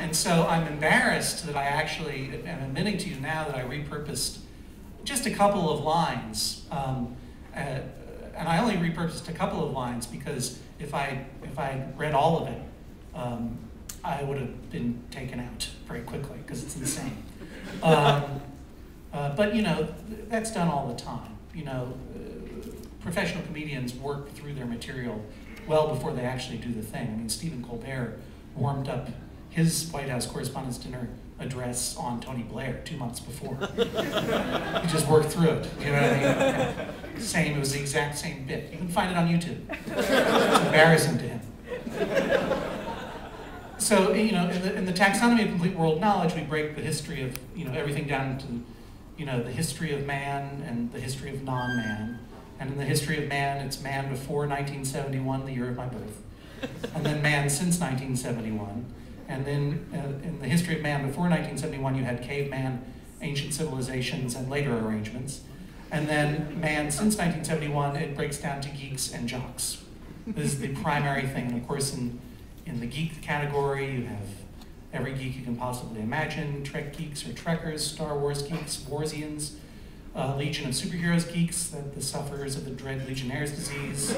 And so I'm embarrassed that I actually am admitting to you now that I repurposed just a couple of lines. And I only repurposed a couple of lines because if I read all of it, I would have been taken out very quickly because it's insane. But you know, that's done all the time. You know, professional comedians work through their material well before they actually do the thing. I mean, Stephen Colbert warmed up his White House Correspondents' Dinner address on Tony Blair 2 months before. He just worked through it. You know what I mean? Same, it was the exact same bit. You can find it on YouTube. It's embarrassing to him. So, you know, in the taxonomy of complete world knowledge, we break the history of, you know, everything down to, you know, the history of man and the history of non-man. And in the history of man, it's man before 1971, the year of my birth, and then man since 1971. And then in the history of man before 1971, you had caveman, ancient civilizations, and later arrangements. And then man since 1971, it breaks down to geeks and jocks. This is the primary thing. And of course, in the geek category, you have every geek you can possibly imagine: Trek geeks or Trekkers, Star Wars geeks, Warsians, Legion of Superheroes geeks, the sufferers of the dread Legionnaire's disease,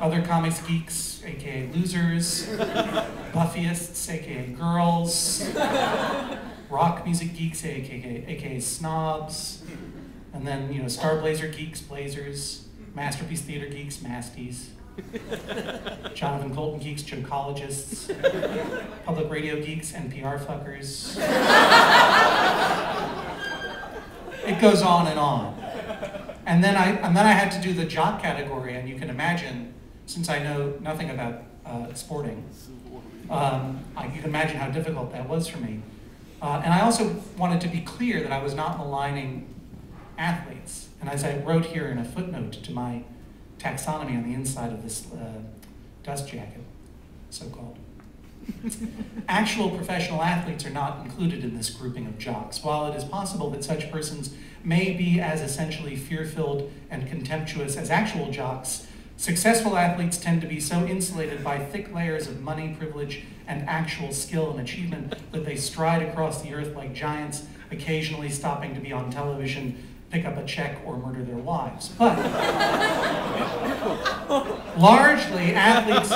other comics geeks, aka losers, Buffyists, aka girls, rock music geeks, aka snobs, and then, you know, Star Blazer geeks, blazers, Masterpiece Theater geeks, masties, Jonathan Colton geeks, jokologists, public radio geeks, NPR fuckers. It goes on and on. And then I had to do the jock category, and you can imagine, since I know nothing about sporting, you can imagine how difficult that was for me. And I also wanted to be clear that I was not maligning athletes. And as I wrote here in a footnote to my taxonomy on the inside of this dust jacket, so-called, actual professional athletes are not included in this grouping of jocks. While it is possible that such persons may be as essentially fear-filled and contemptuous as actual jocks, successful athletes tend to be so insulated by thick layers of money, privilege, and actual skill and achievement that they stride across the earth like giants, occasionally stopping to be on television, pick up a check, or murder their wives. But largely, athletes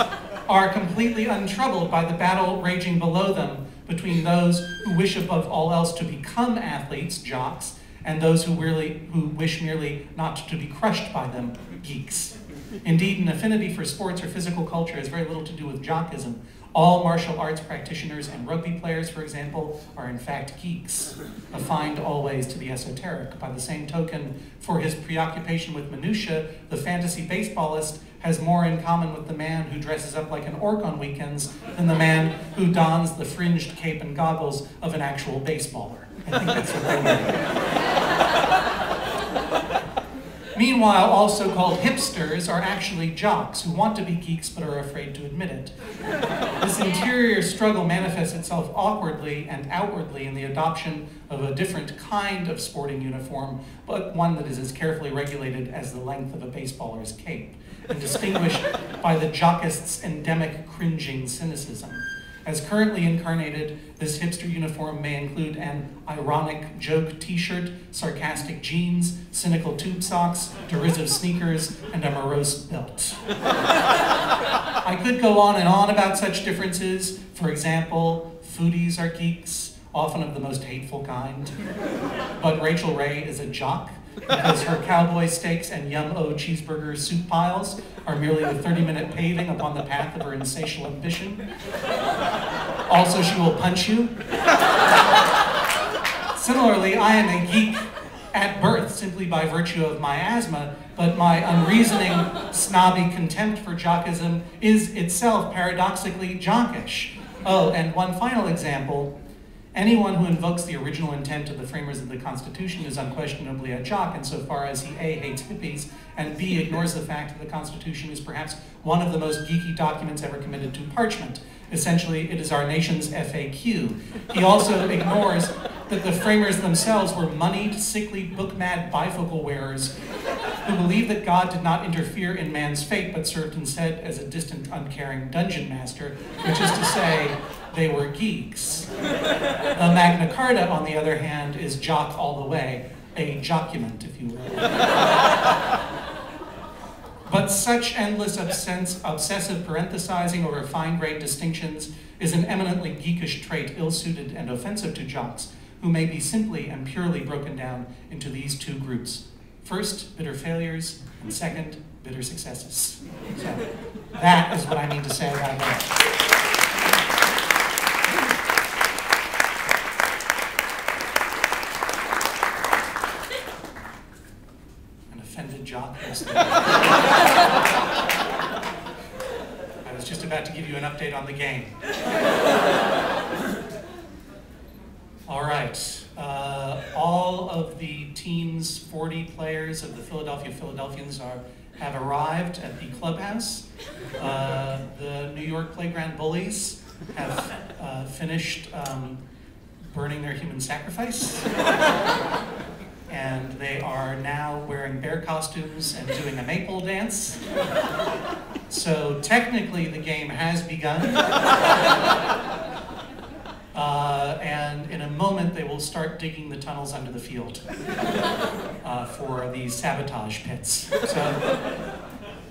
are completely untroubled by the battle raging below them between those who wish above all else to become athletes, jocks, and those who wish merely not to be crushed by them, geeks. Indeed, an affinity for sports or physical culture has very little to do with jockism. All martial arts practitioners and rugby players, for example, are in fact geeks, affined always to the esoteric. By the same token, for his preoccupation with minutiae, the fantasy baseballist has more in common with the man who dresses up like an orc on weekends than the man who dons the fringed cape and goggles of an actual baseballer. I think that's what they mean. Meanwhile, all so-called hipsters are actually jocks who want to be geeks but are afraid to admit it. This interior struggle manifests itself awkwardly and outwardly in the adoption of a different kind of sporting uniform, but one that is as carefully regulated as the length of a baseballer's cape, and distinguished by the jockist's endemic cringing cynicism. As currently incarnated, this hipster uniform may include an ironic joke t-shirt, sarcastic jeans, cynical tube socks, derisive sneakers, and a morose belt. I could go on and on about such differences. For example, foodies are geeks, often of the most hateful kind. But Rachel Ray is a jock, because her cowboy steaks and yum-o cheeseburger soup piles are merely the 30-minute paving upon the path of her insatiable ambition. Also, she will punch you. Similarly, I am a geek at birth simply by virtue of my asthma, but my unreasoning, snobby contempt for jockism is itself paradoxically jockish. Oh, and one final example. Anyone who invokes the original intent of the framers of the Constitution is unquestionably a jock insofar as he A, hates hippies, and B, ignores the fact that the Constitution is perhaps one of the most geeky documents ever committed to parchment. Essentially, it is our nation's FAQ. He also ignores that the framers themselves were moneyed, sickly, book-mad bifocal wearers who believed that God did not interfere in man's fate, but served instead as a distant, uncaring dungeon master, which is to say, they were geeks. The Magna Carta, on the other hand, is jock all the way, a jockument, if you will. But such endless obsessive parenthesizing over fine-grained distinctions is an eminently geekish trait ill-suited and offensive to jocks, who may be simply and purely broken down into these two groups. First, bitter failures, and second, bitter successes. So that is what I mean to say about that. An offended jock. I was just about to give you an update on the game. All right. All of the team's 40 players of the Philadelphia Philadelphians have arrived at the clubhouse. The New York Playground Bullies have finished burning their human sacrifice. And they are now wearing bear costumes and doing a maypole dance. So technically the game has begun. And in a moment they will start digging the tunnels under the field for the sabotage pits. So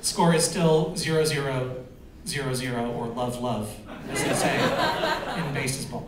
score is still 0-0, 0-0, or love, love, as they say in baseball.